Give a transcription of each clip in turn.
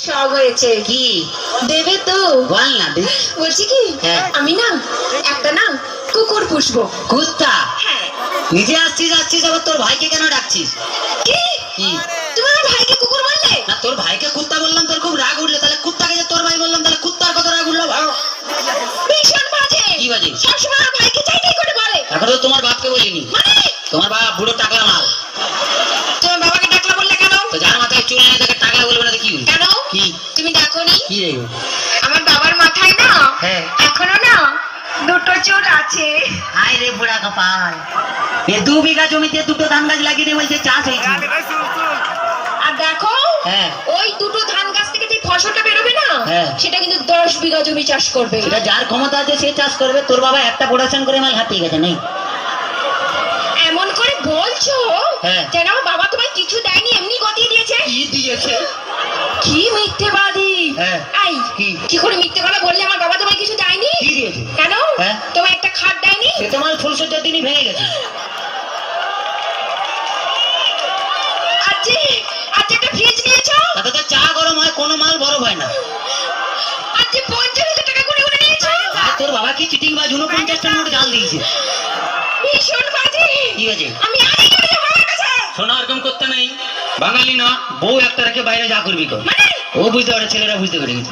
সব হয়েছে কি দেবে তো? বল না দে। বলছি কি হ্যাঁ। আমি না একটা না কুকুর পুষবো। কুত্তা? হ্যাঁ। নিজে আসছিস আবার তোর ভাইকে কেন ডাকছিস? কি কি তুমি আমার ভাইকে কুকুর বললে? না, তোর ভাইকে কুত্তা বললাম তোর খুব রাগ উঠলো, তাহলে কুত্তাকে যে তোর ভাই বললাম তাহলে কুত্তার কত রাগ উঠলো ভালো? ভীষণ বাজে। কি বাজে? সবসময় আমার ভাইকে চাইতেই করে বলে। এখন তো তোমার বাপকে বলিনি, মানে তোমার বাপ বুড়ো টাকলা মাল। তোমার বাবাকে ডাকলা বললে কেন? তো যার মাথায় চুল নেই তাকে টাকলা বলবে না তো কি হলো? কেন কি তুমি ডাকোনি? কি রে? আমার বাবার মাথায় না হ্যাঁ। এখনো না দুটো চুল আছে। হাই রে বুড়া কপাল, এ 2 বিঘা জমিতে দুটো ধান গাছ লাগিয়ে দিয়ে বলছে চাষ হয়েছে। আর দেখো হ্যাঁ। ওই দুটো ধান গাছ থেকে যে ফসলটা বেরোবে না হ্যাঁ। সেটা কিন্তু 10 বিঘা জমি চাষ করবে। সেটা যার ক্ষমতা আছে সে চাষ করবে। তোর বাবা একটা প্রোডাকশন করে মাল হাতিয়ে গেছে নেই? এমন করে বলছো হ্যাঁ। যেন আমার বাবা তোমায় কিছু দেয়নি, এমনি গতিয়ে দিয়েছে। কি দিয়েছে? কি মিথ্যেবাদী! হ্যাঁ। এই কি করে মিথ্যে কথা বললে? আমার বাবা তোমায় কিছু দেয়নি? কি দিয়েছে? কেন? হ্যাঁ। তোমায় একটা খাট দেয়নি? সে তো মাল ফুলসজ্জার দিনই ভেঙে গেছে। আজকে একটা ফ্রিজ নিয়েছো? তাতে তো চা গরম হয়, কোনো মাল বরফ হয় না। আজকে 50,000 টাকা গুনে গুনে নিয়েছো? আর তোর বাবা কি চিটিং বা 49 টার নোট জাল দিয়েছে? ভীষণ বাজে। কি হয়েছে? আমি আজই চলে যাবো বাবার কাছে। শোনা এরকম করতে নেই, বাঙালি না বউ একটা রেখে বাইরে যা করবি কর। মানে ও বুঝতে পারে, ছেলেরা বুঝতে পেরে গেছে।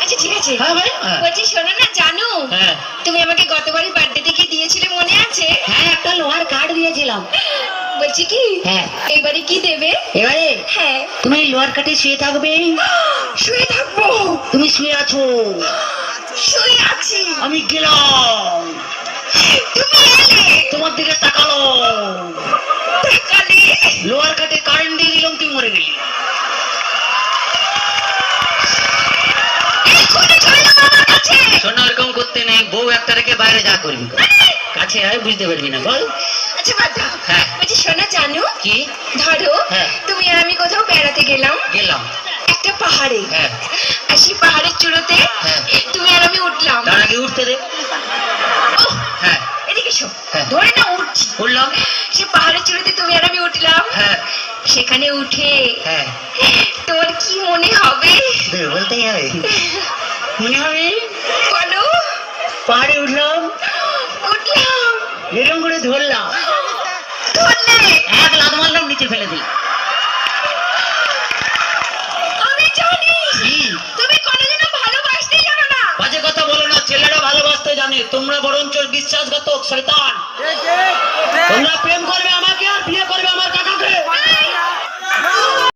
আচ্ছা ঠিক আছে। হ্যাঁ ভাই, হ্যাঁ। বলছি শোনো না, জানো হ্যাঁ। তুমি আমাকে গতবারই বার্থডেতে কি দিয়েছিলে মনে আছে? হ্যাঁ, একটা লোহার কাঠ দিয়েছিলাম। বলছি কি হ্যাঁ। এবারে কি দেবে? এবারে হ্যাঁ। তুমি লোহার কাঠে শুয়ে থাকবে। শুয়ে থাকবো? তুমি শুয়ে আছো, শুয়ে আছি। আমি গেলাম, তুমি এলে, তোমার দিকে তাকালো, তাকালে, লোহার কাঠে কারেন্ট দিয়ে দিলাম, তুই মরে গেলি। এক্ষুনি চলে যাবো আমার কাছে। শোনা এরকম করতে নেই, বউ একটা রেখে বাইরে যা করবি কর। কাছে হয় বুঝতে পারবি না, বল। আচ্ছা বাদ দাও। হ্যাঁ। বলছি শোনা, জানো কি? ধরো হ্যাঁ। তুমি আর আমি কোথাও বেড়াতে গেলাম গেলাম। একটা পাহাড়ে। হ্যাঁ। আর সেই পাহাড়ের চূড়োতে হ্যাঁ। তুমি আর আমি উঠলাম। তার আগে উঠতে দে। ওহ, হ্যাঁ। এদিকে এসো। হ্যাঁ। ধরে না উঠছি। উঠলাম। সে পাহাড়ের চূড়োতে তুমি আর আমি উঠলাম। হ্যাঁ। সেখানে উঠে হ্যাঁ। তোমার কি মনে হবে? তোর বলতেই হবে। মনে হবে বলো। পাহাড়ে উঠলাম, উঠলাম, এরকম করে ধরলাম, ধরলে, এক লাথ মারলাম, নিচে ফেলে দিই। আমি জানি কি? তুমি কোনোদিনও ভালোবাসতেই জানো না। বাজে কথা বলো না, ছেলেরা ভালোবাসতে জানে, তোমরা বরঞ্চ বিশ্বাসঘাতক শয়তান। তোমরা প্রেম করবে আমাকে আর বিয়ে করবে আমার কাকা।